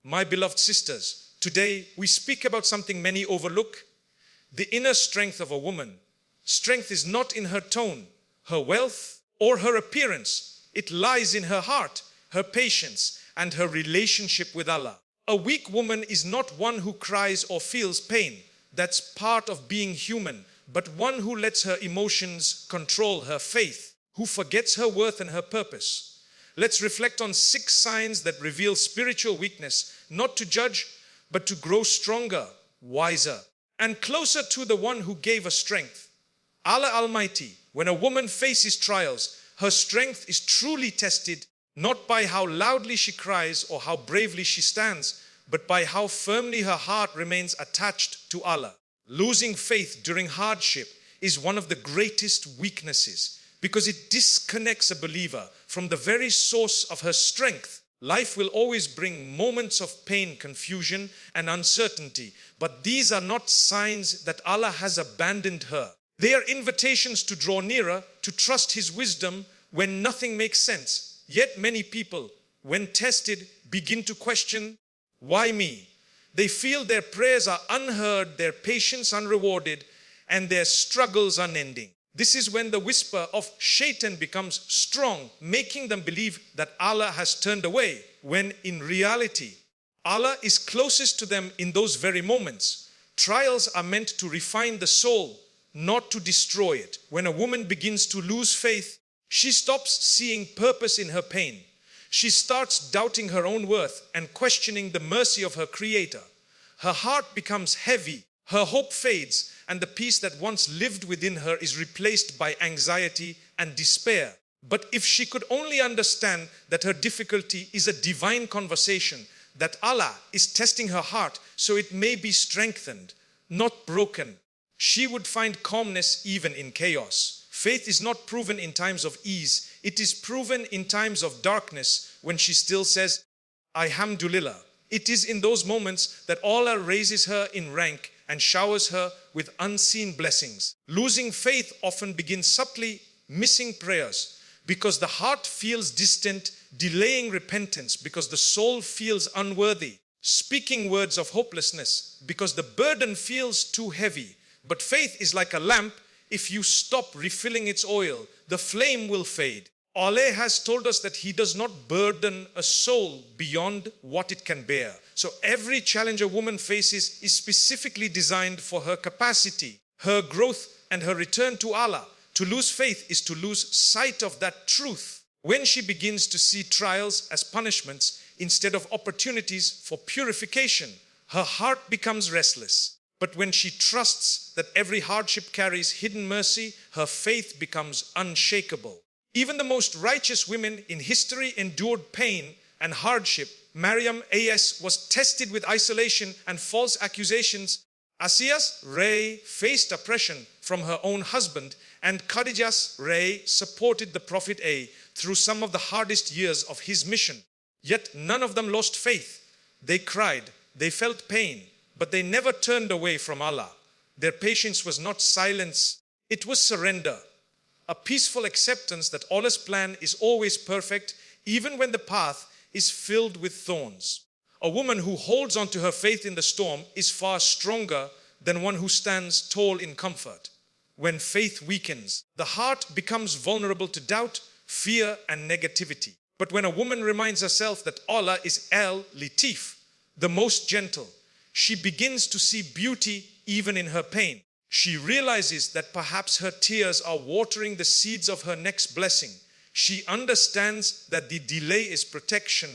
My beloved sisters, today we speak about something many overlook, the inner strength of a woman. Strength is not in her tone, her wealth, or her appearance. It lies in her heart, her patience, and her relationship with Allah. A weak woman is not one who cries or feels pain. That's part of being human, but one who lets her emotions control her faith, who forgets her worth and her purpose. Let's reflect on 6 signs that reveal spiritual weakness, not to judge, but to grow stronger, wiser, and closer to the one who gave us strength. Allah Almighty. When a woman faces trials, her strength is truly tested, not by how loudly she cries or how bravely she stands, but by how firmly her heart remains attached to Allah. Losing faith during hardship is one of the greatest weaknesses, because it disconnects a believer from the very source of her strength. Life will always bring moments of pain, confusion, and uncertainty, but these are not signs that Allah has abandoned her. They are invitations to draw nearer, to trust His wisdom when nothing makes sense. Yet many people, when tested, begin to question, why me? They feel their prayers are unheard, their patience unrewarded, and their struggles unending. This is when the whisper of Shaitan becomes strong, making them believe that Allah has turned away, when in reality, Allah is closest to them in those very moments. Trials are meant to refine the soul, not to destroy it. When a woman begins to lose faith, she stops seeing purpose in her pain. She starts doubting her own worth and questioning the mercy of her Creator. Her heart becomes heavy, her hope fades, and the peace that once lived within her is replaced by anxiety and despair. But if she could only understand that her difficulty is a divine conversation, that Allah is testing her heart so it may be strengthened, not broken, she would find calmness even in chaos. Faith is not proven in times of ease. It is proven in times of darkness, when she still says, Alhamdulillah. It is in those moments that Allah raises her in rank and showers her with unseen blessings. Losing faith often begins subtly, missing prayers, because the heart feels distant, delaying repentance because the soul feels unworthy, speaking words of hopelessness because the burden feels too heavy. But faith is like a lamp. If you stop refilling its oil, the flame will fade. Allah has told us that He does not burden a soul beyond what it can bear. So every challenge a woman faces is specifically designed for her capacity, her growth, and her return to Allah. To lose faith is to lose sight of that truth. When she begins to see trials as punishments instead of opportunities for purification, her heart becomes restless. But when she trusts that every hardship carries hidden mercy, her faith becomes unshakable. Even the most righteous women in history endured pain and hardship. Maryam A.S. was tested with isolation and false accusations. Asiya's Ray faced oppression from her own husband, and Khadija's Ray supported the Prophet A through some of the hardest years of his mission. Yet none of them lost faith. They cried, they felt pain, but they never turned away from Allah. Their patience was not silence, it was surrender. A peaceful acceptance that Allah's plan is always perfect, even when the path is filled with thorns. A woman who holds on to her faith in the storm is far stronger than one who stands tall in comfort. When faith weakens, the heart becomes vulnerable to doubt, fear, and negativity. But when a woman reminds herself that Allah is Al-Latif, the most gentle, she begins to see beauty even in her pain. She realizes that perhaps her tears are watering the seeds of her next blessing. She understands that the delay is protection,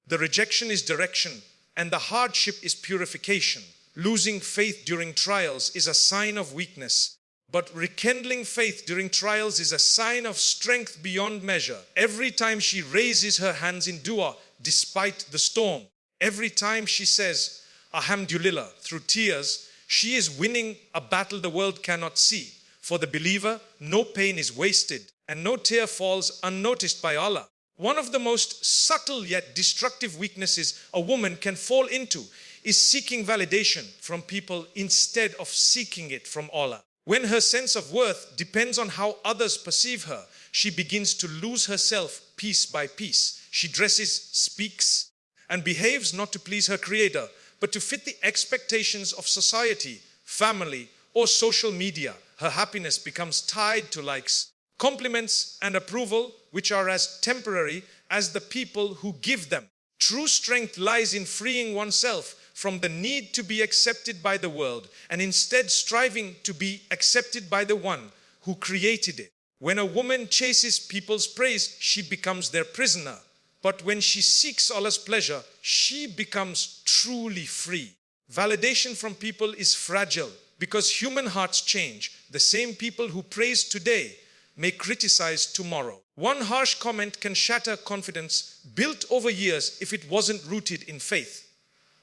the rejection is direction, and the hardship is purification. Losing faith during trials is a sign of weakness, but rekindling faith during trials is a sign of strength beyond measure. Every time she raises her hands in dua despite the storm, every time she says, Alhamdulillah, through tears, she is winning a battle the world cannot see. For the believer, no pain is wasted and no tear falls unnoticed by Allah. One of the most subtle yet destructive weaknesses a woman can fall into is seeking validation from people instead of seeking it from Allah. When her sense of worth depends on how others perceive her, she begins to lose herself piece by piece. She dresses, speaks, and behaves not to please her creator, but to fit the expectations of society, family, or social media, her happiness becomes tied to likes, compliments, and approval, which are as temporary as the people who give them. True strength lies in freeing oneself from the need to be accepted by the world and instead striving to be accepted by the one who created it. When a woman chases people's praise, she becomes their prisoner. But when she seeks Allah's pleasure, she becomes truly free. Validation from people is fragile because human hearts change. The same people who praise today may criticize tomorrow. One harsh comment can shatter confidence built over years if it wasn't rooted in faith.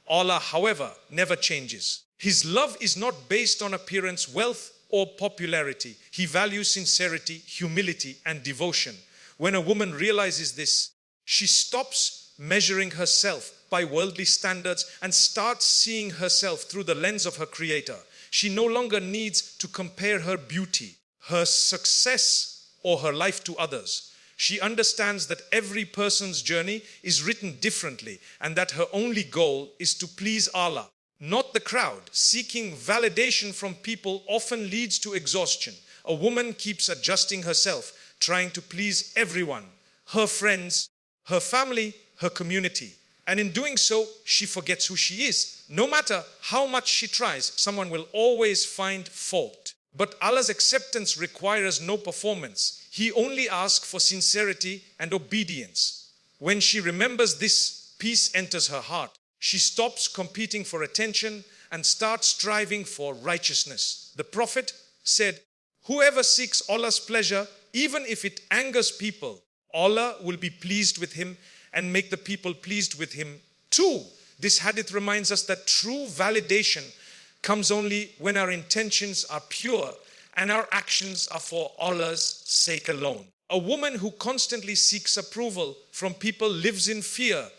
Allah, however, never changes. His love is not based on appearance, wealth, or popularity. He values sincerity, humility, and devotion. When a woman realizes this, she stops measuring herself by worldly standards and starts seeing herself through the lens of her creator. She no longer needs to compare her beauty, her success, or her life to others. She understands that every person's journey is written differently and that her only goal is to please Allah, not the crowd. Seeking validation from people often leads to exhaustion. A woman keeps adjusting herself, trying to please everyone, her friends, her family, her community. And in doing so, she forgets who she is. No matter how much she tries, someone will always find fault. But Allah's acceptance requires no performance. He only asks for sincerity and obedience. When she remembers this, peace enters her heart. She stops competing for attention and starts striving for righteousness. The Prophet said, "Whoever seeks Allah's pleasure, even if it angers people, Allah will be pleased with him and make the people pleased with him too." This hadith reminds us that true validation comes only when our intentions are pure and our actions are for Allah's sake alone. A woman who constantly seeks approval from people lives in fear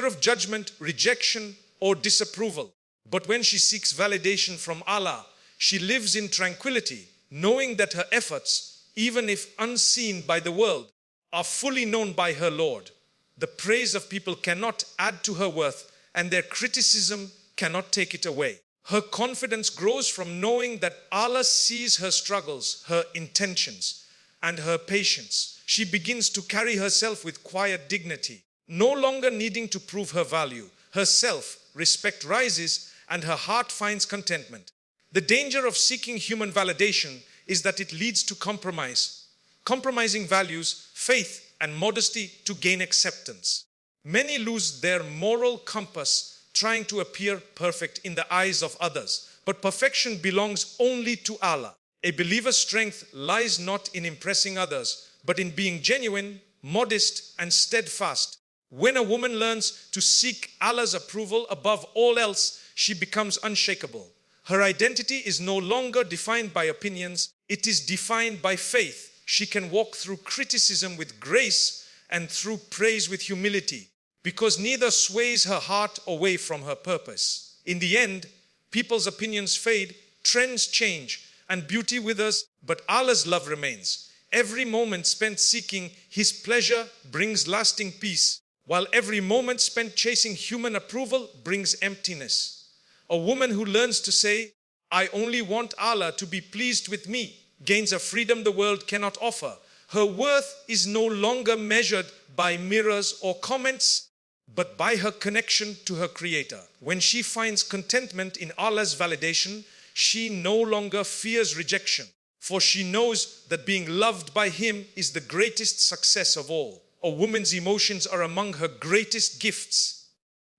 of judgment, rejection, or disapproval. But when she seeks validation from Allah, she lives in tranquility, knowing that her efforts, even if unseen by the world, are fully known by her Lord. The praise of people cannot add to her worth, and their criticism cannot take it away. Her confidence grows from knowing that Allah sees her struggles, her intentions, and her patience. She begins to carry herself with quiet dignity, no longer needing to prove her value. Her self-respect rises and her heart finds contentment. The danger of seeking human validation is that it leads to compromising values, faith, and modesty to gain acceptance. Many lose their moral compass trying to appear perfect in the eyes of others, but perfection belongs only to Allah. A believer's strength lies not in impressing others, but in being genuine, modest, and steadfast. When a woman learns to seek Allah's approval above all else, she becomes unshakable. Her identity is no longer defined by opinions, it is defined by faith. She can walk through criticism with grace and through praise with humility, because neither sways her heart away from her purpose. In the end, people's opinions fade, trends change, and beauty withers, but Allah's love remains. Every moment spent seeking His pleasure brings lasting peace, while every moment spent chasing human approval brings emptiness. A woman who learns to say, "I only want Allah to be pleased with me," gains a freedom the world cannot offer. Her worth is no longer measured by mirrors or comments, but by her connection to her Creator. When she finds contentment in Allah's validation, she no longer fears rejection, for she knows that being loved by Him is the greatest success of all. A woman's emotions are among her greatest gifts.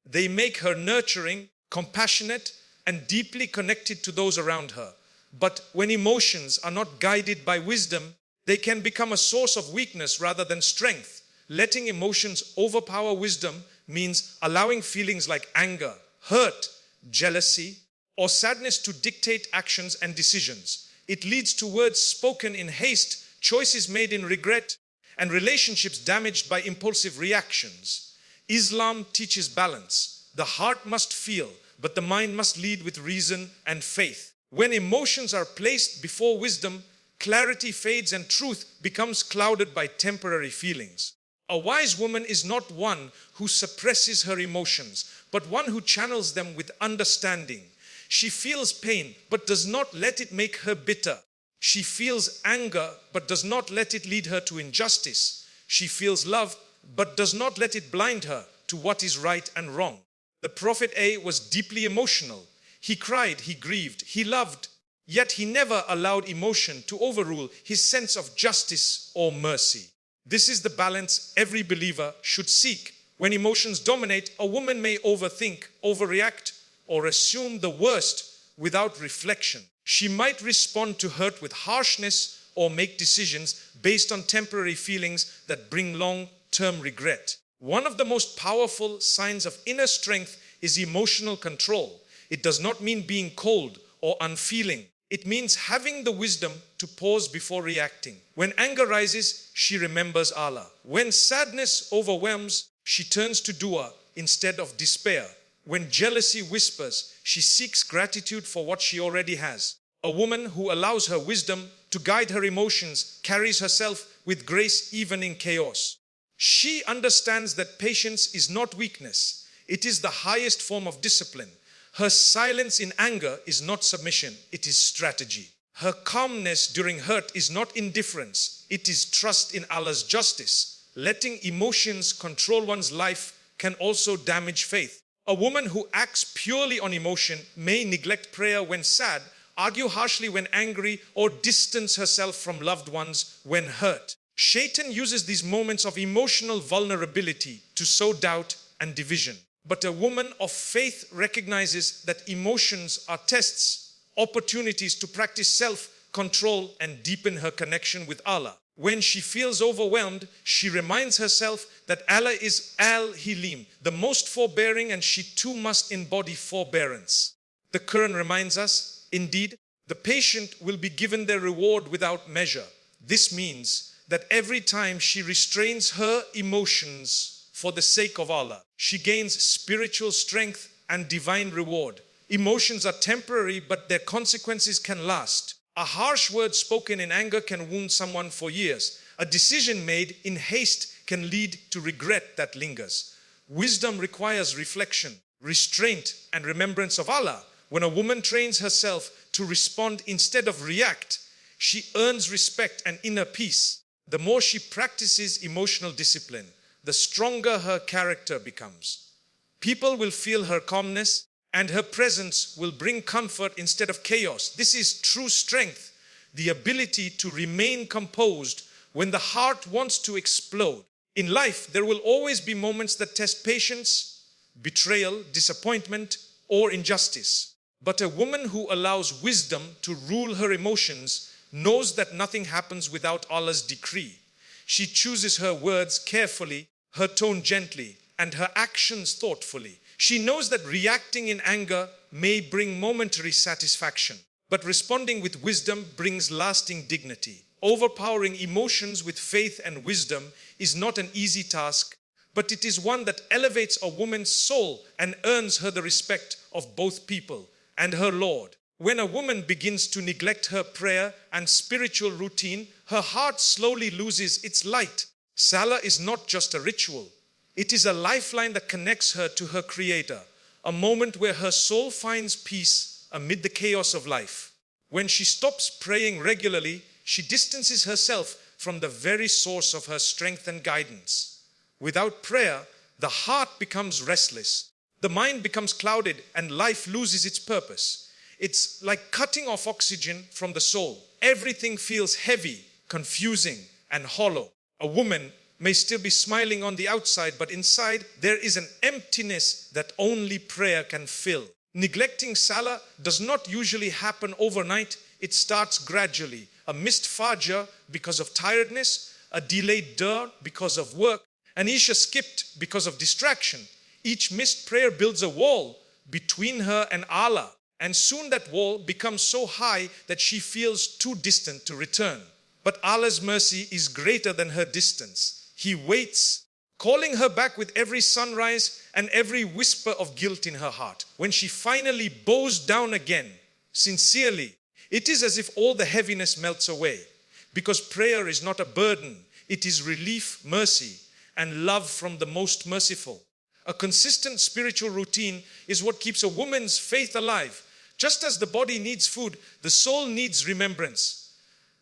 They make her nurturing, compassionate, and deeply connected to those around her. But when emotions are not guided by wisdom, they can become a source of weakness rather than strength. Letting emotions overpower wisdom means allowing feelings like anger, hurt, jealousy, or sadness to dictate actions and decisions. It leads to words spoken in haste, choices made in regret, and relationships damaged by impulsive reactions. Islam teaches balance. The heart must feel, but the mind must lead with reason and faith. When emotions are placed before wisdom, clarity fades and truth becomes clouded by temporary feelings. A wise woman is not one who suppresses her emotions, but one who channels them with understanding. She feels pain, but does not let it make her bitter. She feels anger, but does not let it lead her to injustice. She feels love, but does not let it blind her to what is right and wrong. The Prophet A was deeply emotional. He cried, he grieved, he loved, yet he never allowed emotion to overrule his sense of justice or mercy. This is the balance every believer should seek. When emotions dominate, a woman may overthink, overreact, or assume the worst without reflection. She might respond to hurt with harshness or make decisions based on temporary feelings that bring long-term regret. One of the most powerful signs of inner strength is emotional control. It does not mean being cold or unfeeling. It means having the wisdom to pause before reacting. When anger rises, she remembers Allah. When sadness overwhelms, she turns to dua instead of despair. When jealousy whispers, she seeks gratitude for what she already has. A woman who allows her wisdom to guide her emotions carries herself with grace even in chaos. She understands that patience is not weakness. It is the highest form of discipline. Her silence in anger is not submission, it is strategy. Her calmness during hurt is not indifference, it is trust in Allah's justice. Letting emotions control one's life can also damage faith. A woman who acts purely on emotion may neglect prayer when sad, argue harshly when angry, or distance herself from loved ones when hurt. Shaitan uses these moments of emotional vulnerability to sow doubt and division. But a woman of faith recognizes that emotions are tests, opportunities to practice self-control and deepen her connection with Allah. When she feels overwhelmed, she reminds herself that Allah is Al-Hilim, the most forbearing, and she too must embody forbearance. The Quran reminds us, indeed, the patient will be given their reward without measure. This means that every time she restrains her emotions for the sake of Allah, she gains spiritual strength and divine reward. Emotions are temporary, but their consequences can last. A harsh word spoken in anger can wound someone for years. A decision made in haste can lead to regret that lingers. Wisdom requires reflection, restraint, and remembrance of Allah. When a woman trains herself to respond instead of react, she earns respect and inner peace. The more she practices emotional discipline, the stronger her character becomes. People will feel her calmness, and her presence will bring comfort instead of chaos. This is true strength, the ability to remain composed when the heart wants to explode. In life, there will always be moments that test patience, betrayal, disappointment, or injustice. But a woman who allows wisdom to rule her emotions knows that nothing happens without Allah's decree. She chooses her words carefully, her tone gently, and her actions thoughtfully. She knows that reacting in anger may bring momentary satisfaction, but responding with wisdom brings lasting dignity. Overpowering emotions with faith and wisdom is not an easy task, but it is one that elevates a woman's soul and earns her the respect of both people and her Lord. When a woman begins to neglect her prayer and spiritual routine, her heart slowly loses its light. Salah is not just a ritual. It is a lifeline that connects her to her Creator, a moment where her soul finds peace amid the chaos of life. When she stops praying regularly, she distances herself from the very source of her strength and guidance. Without prayer, the heart becomes restless, the mind becomes clouded, and life loses its purpose. It's like cutting off oxygen from the soul. Everything feels heavy, confusing, and hollow. A woman may still be smiling on the outside, but inside there is an emptiness that only prayer can fill. Neglecting Salah does not usually happen overnight. It starts gradually. A missed Fajr because of tiredness, a delayed Dur because of work, an Isha skipped because of distraction. Each missed prayer builds a wall between her and Allah, and soon that wall becomes so high that she feels too distant to return. But Allah's mercy is greater than her distance. He waits, calling her back with every sunrise and every whisper of guilt in her heart. When she finally bows down again, sincerely, it is as if all the heaviness melts away. Because prayer is not a burden, it is relief, mercy. and love from the most merciful. A consistent spiritual routine is what keeps a woman's faith alive. Just as the body needs food, the soul needs remembrance.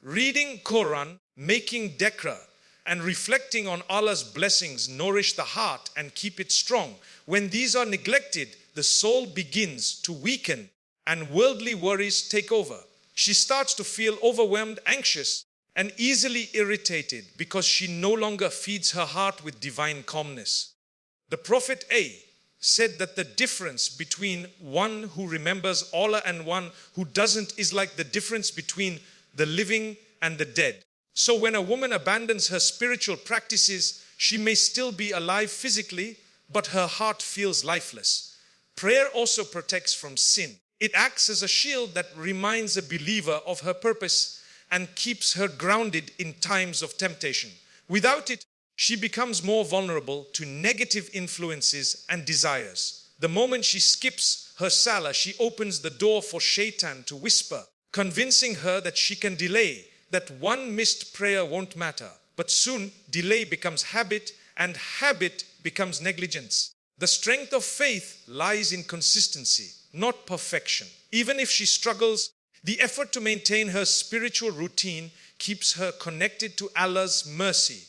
Reading Quran, making dhikr, and reflecting on Allah's blessings nourish the heart and keep it strong. When these are neglected, the soul begins to weaken and worldly worries take over. She starts to feel overwhelmed, anxious, and easily irritated because she no longer feeds her heart with divine calmness. The Prophet said that the difference between one who remembers Allah and one who doesn't is like the difference between the living and the dead. So when a woman abandons her spiritual practices, she may still be alive physically, but her heart feels lifeless. Prayer also protects from sin. It acts as a shield that reminds a believer of her purpose and keeps her grounded in times of temptation. Without it, she becomes more vulnerable to negative influences and desires. The moment she skips her salah, she opens the door for shaitan to whisper, convincing her that she can delay, that one missed prayer won't matter. But soon, delay becomes habit, and habit becomes negligence. The strength of faith lies in consistency, not perfection. Even if she struggles, the effort to maintain her spiritual routine keeps her connected to Allah's mercy.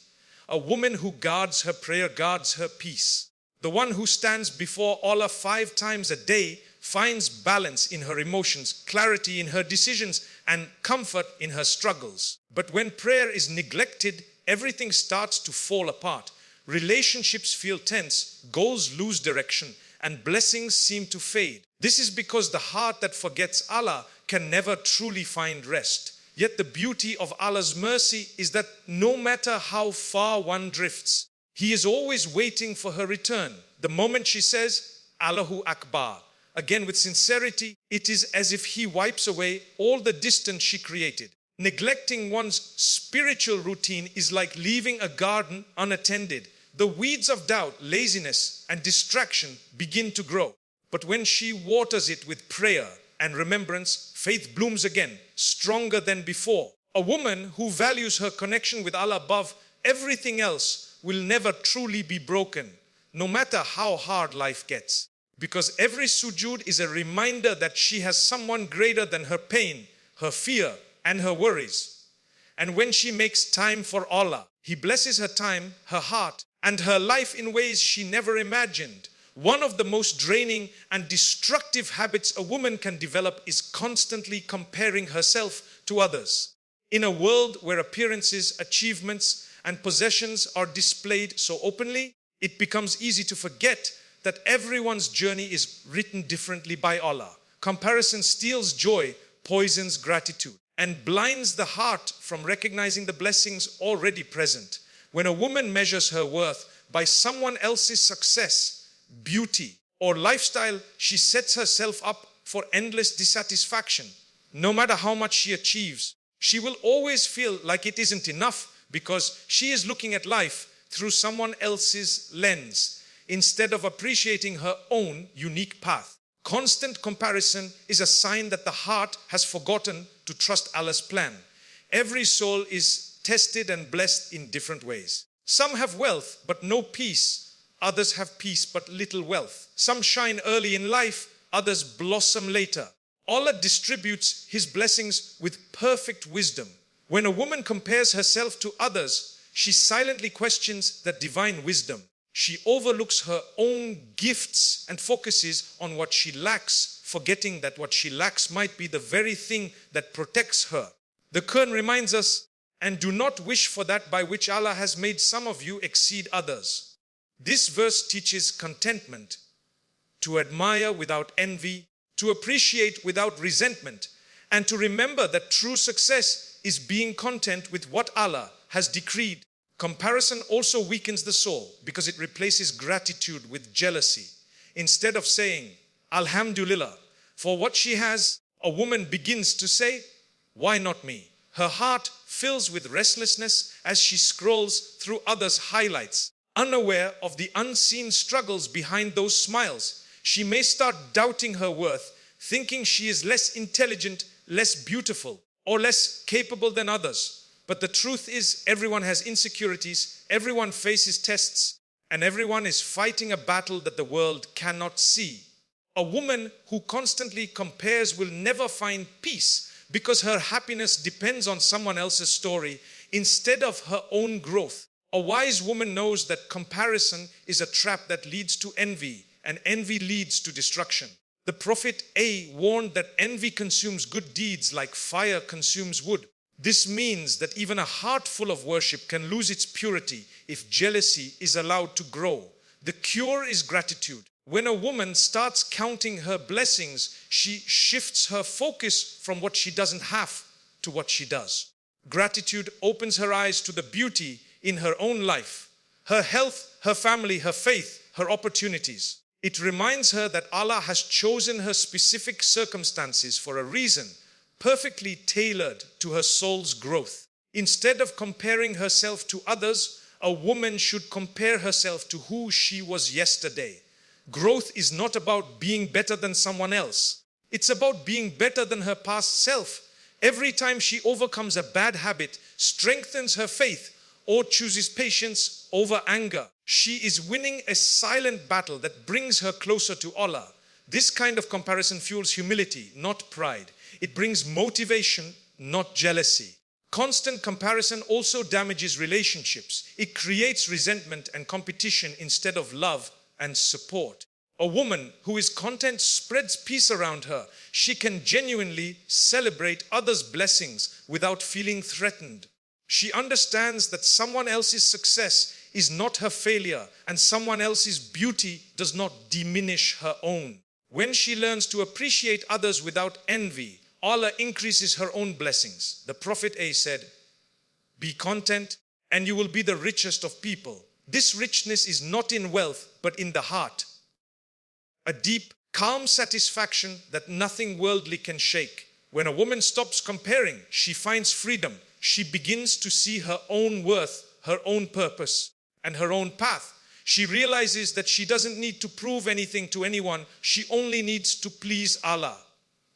A woman who guards her prayer guards her peace. The one who stands before Allah 5 times a day finds balance in her emotions, clarity in her decisions, and comfort in her struggles. But when prayer is neglected, everything starts to fall apart. Relationships feel tense, goals lose direction, and blessings seem to fade. This is because the heart that forgets Allah can never truly find rest. Yet the beauty of Allah's mercy is that no matter how far one drifts, He is always waiting for her return. The moment she says, Allahu Akbar, again with sincerity, it is as if He wipes away all the distance she created. Neglecting one's spiritual routine is like leaving a garden unattended. The weeds of doubt, laziness, and distraction begin to grow. But when she waters it with prayer and remembrance, faith blooms again, stronger than before. A woman who values her connection with Allah above everything else will never truly be broken, no matter how hard life gets. Because every sujood is a reminder that she has someone greater than her pain, her fear, and her worries. And when she makes time for Allah, He blesses her time, her heart, and her life in ways she never imagined. One of the most draining and destructive habits a woman can develop is constantly comparing herself to others. In a world where appearances, achievements, and possessions are displayed so openly, it becomes easy to forget that everyone's journey is written differently by Allah. Comparison steals joy, poisons gratitude, and blinds the heart from recognizing the blessings already present. When a woman measures her worth by someone else's success, beauty, or lifestyle, she sets herself up for endless dissatisfaction. No matter how much she achieves, she will always feel like it isn't enough because she is looking at life through someone else's lens instead of appreciating her own unique path. Constant comparison is a sign that the heart has forgotten to trust Allah's plan. Every soul is tested and blessed in different ways. Some have wealth but no peace. Others have peace but little wealth. Some shine early in life, others blossom later. Allah distributes His blessings with perfect wisdom. When a woman compares herself to others, she silently questions that divine wisdom. She overlooks her own gifts and focuses on what she lacks, forgetting that what she lacks might be the very thing that protects her. The Quran reminds us, and do not wish for that by which Allah has made some of you exceed others. This verse teaches contentment, to admire without envy, to appreciate without resentment, and to remember that true success is being content with what Allah has decreed. Comparison also weakens the soul because it replaces gratitude with jealousy. Instead of saying, Alhamdulillah, for what she has, a woman begins to say, why not me? Her heart fills with restlessness as she scrolls through others' highlights. Unaware of the unseen struggles behind those smiles, she may start doubting her worth, thinking she is less intelligent, less beautiful, or less capable than others. But the truth is, everyone has insecurities, everyone faces tests, and everyone is fighting a battle that the world cannot see. A woman who constantly compares will never find peace because her happiness depends on someone else's story instead of her own growth. A wise woman knows that comparison is a trap that leads to envy, and envy leads to destruction. The Prophet A warned that envy consumes good deeds like fire consumes wood. This means that even a heart full of worship can lose its purity if jealousy is allowed to grow. The cure is gratitude. When a woman starts counting her blessings, she shifts her focus from what she doesn't have to what she does. Gratitude opens her eyes to the beauty in her own life, her health, her family, her faith, her opportunities. It reminds her that Allah has chosen her specific circumstances for a reason, perfectly tailored to her soul's growth. Instead of comparing herself to others, a woman should compare herself to who she was yesterday. Growth is not about being better than someone else. It's about being better than her past self. Every time she overcomes a bad habit, strengthens her faith, or chooses patience over anger, she is winning a silent battle that brings her closer to Allah. This kind of comparison fuels humility, not pride. It brings motivation, not jealousy. Constant comparison also damages relationships. It creates resentment and competition instead of love and support. A woman who is content spreads peace around her. She can genuinely celebrate others' blessings without feeling threatened. She understands that someone else's success is not her failure, and someone else's beauty does not diminish her own. When she learns to appreciate others without envy, Allah increases her own blessings. The Prophet A said, "Be content and you will be the richest of people." This richness is not in wealth, but in the heart. A deep, calm satisfaction that nothing worldly can shake. When a woman stops comparing, she finds freedom. She begins to see her own worth, her own purpose, and her own path. She realizes that she doesn't need to prove anything to anyone. She only needs to please Allah.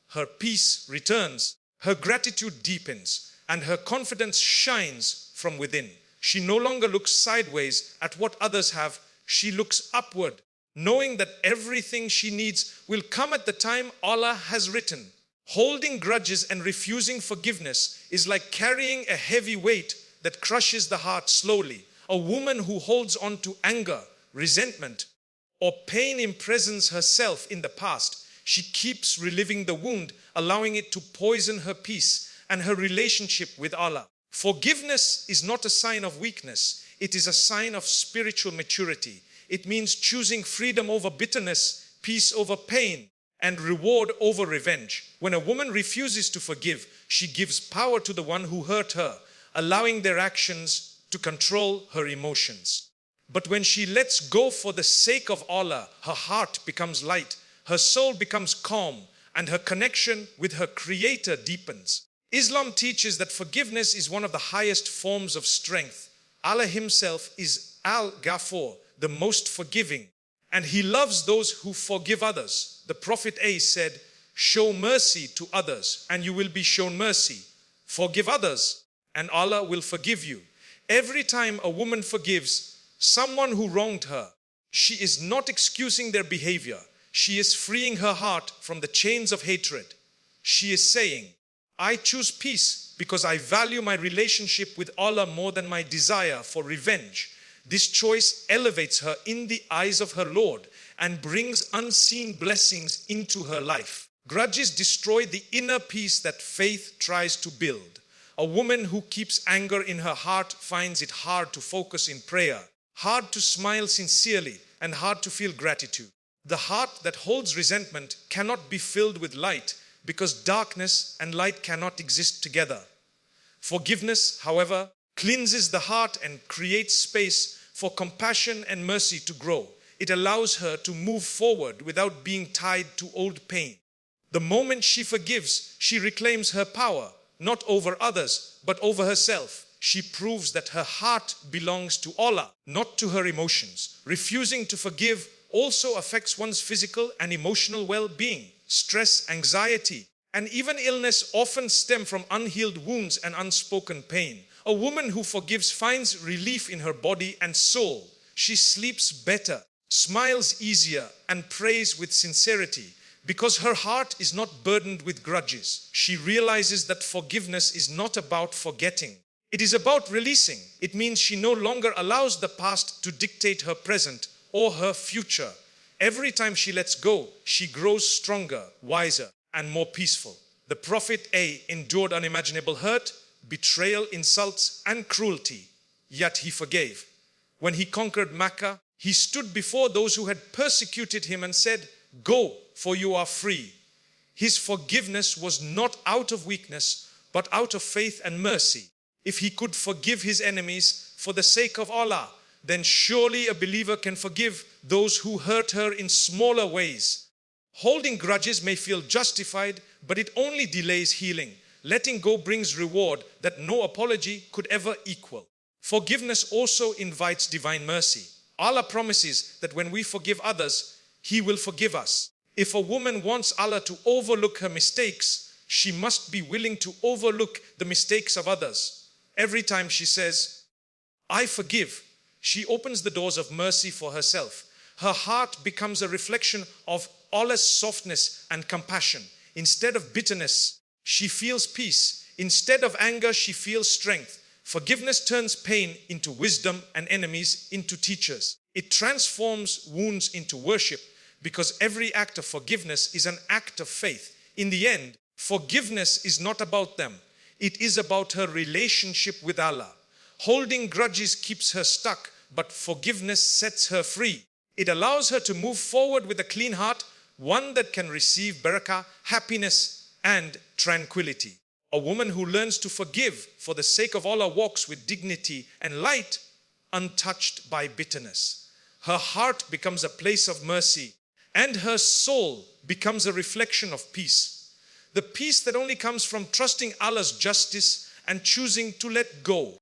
Her peace returns, her gratitude deepens, and her confidence shines from within. She no longer looks sideways at what others have. She looks upward, knowing that everything she needs will come at the time Allah has written. Holding grudges and refusing forgiveness is like carrying a heavy weight that crushes the heart slowly. A woman who holds on to anger, resentment, or pain imprisons herself in the past. She keeps reliving the wound, allowing it to poison her peace and her relationship with Allah. Forgiveness is not a sign of weakness. It is a sign of spiritual maturity. It means choosing freedom over bitterness, peace over pain, and reward over revenge. When a woman refuses to forgive, she gives power to the one who hurt her, allowing their actions to control her emotions. But when she lets go for the sake of Allah, her heart becomes light, her soul becomes calm, and her connection with her Creator deepens. Islam teaches that forgiveness is one of the highest forms of strength. Allah Himself is Al-Ghafur, the most forgiving, and He loves those who forgive others. The Prophet A said, "Show mercy to others and you will be shown mercy. Forgive others and Allah will forgive you." Every time a woman forgives someone who wronged her, she is not excusing their behavior. She is freeing her heart from the chains of hatred. She is saying, "I choose peace because I value my relationship with Allah more than my desire for revenge." This choice elevates her in the eyes of her Lord and brings unseen blessings into her life. Grudges destroy the inner peace that faith tries to build. A woman who keeps anger in her heart finds it hard to focus in prayer, hard to smile sincerely, and hard to feel gratitude. The heart that holds resentment cannot be filled with light because darkness and light cannot exist together. Forgiveness, however, cleanses the heart and creates space for compassion and mercy to grow. It allows her to move forward without being tied to old pain. The moment she forgives, she reclaims her power, not over others, but over herself. She proves that her heart belongs to Allah, not to her emotions. Refusing to forgive also affects one's physical and emotional well-being. Stress, anxiety, and even illness often stem from unhealed wounds and unspoken pain. A woman who forgives finds relief in her body and soul. She sleeps better, smiles easier, and prays with sincerity because her heart is not burdened with grudges. She realizes that forgiveness is not about forgetting. It is about releasing. It means she no longer allows the past to dictate her present or her future. Every time she lets go, she grows stronger, wiser, and more peaceful. The Prophet endured unimaginable hurt, betrayal, insults, and cruelty, yet he forgave. When he conquered Mecca, he stood before those who had persecuted him and said, "Go, for you are free." His forgiveness was not out of weakness, but out of faith and mercy. If he could forgive his enemies for the sake of Allah, then surely a believer can forgive those who hurt her in smaller ways. Holding grudges may feel justified, but it only delays healing. Letting go brings reward that no apology could ever equal. Forgiveness also invites divine mercy. Allah promises that when we forgive others, He will forgive us. If a woman wants Allah to overlook her mistakes, she must be willing to overlook the mistakes of others. Every time she says, "I forgive," she opens the doors of mercy for herself. Her heart becomes a reflection of Allah's softness and compassion. Instead of bitterness, she feels peace. Instead of anger, she feels strength. Forgiveness turns pain into wisdom and enemies into teachers. It transforms wounds into worship because every act of forgiveness is an act of faith. In the end, forgiveness is not about them. It is about her relationship with Allah. Holding grudges keeps her stuck, but forgiveness sets her free. It allows her to move forward with a clean heart, one that can receive barakah, happiness, and tranquility. A woman who learns to forgive for the sake of Allah walks with dignity and light, untouched by bitterness. Her heart becomes a place of mercy, and her soul becomes a reflection of peace. The peace that only comes from trusting Allah's justice and choosing to let go.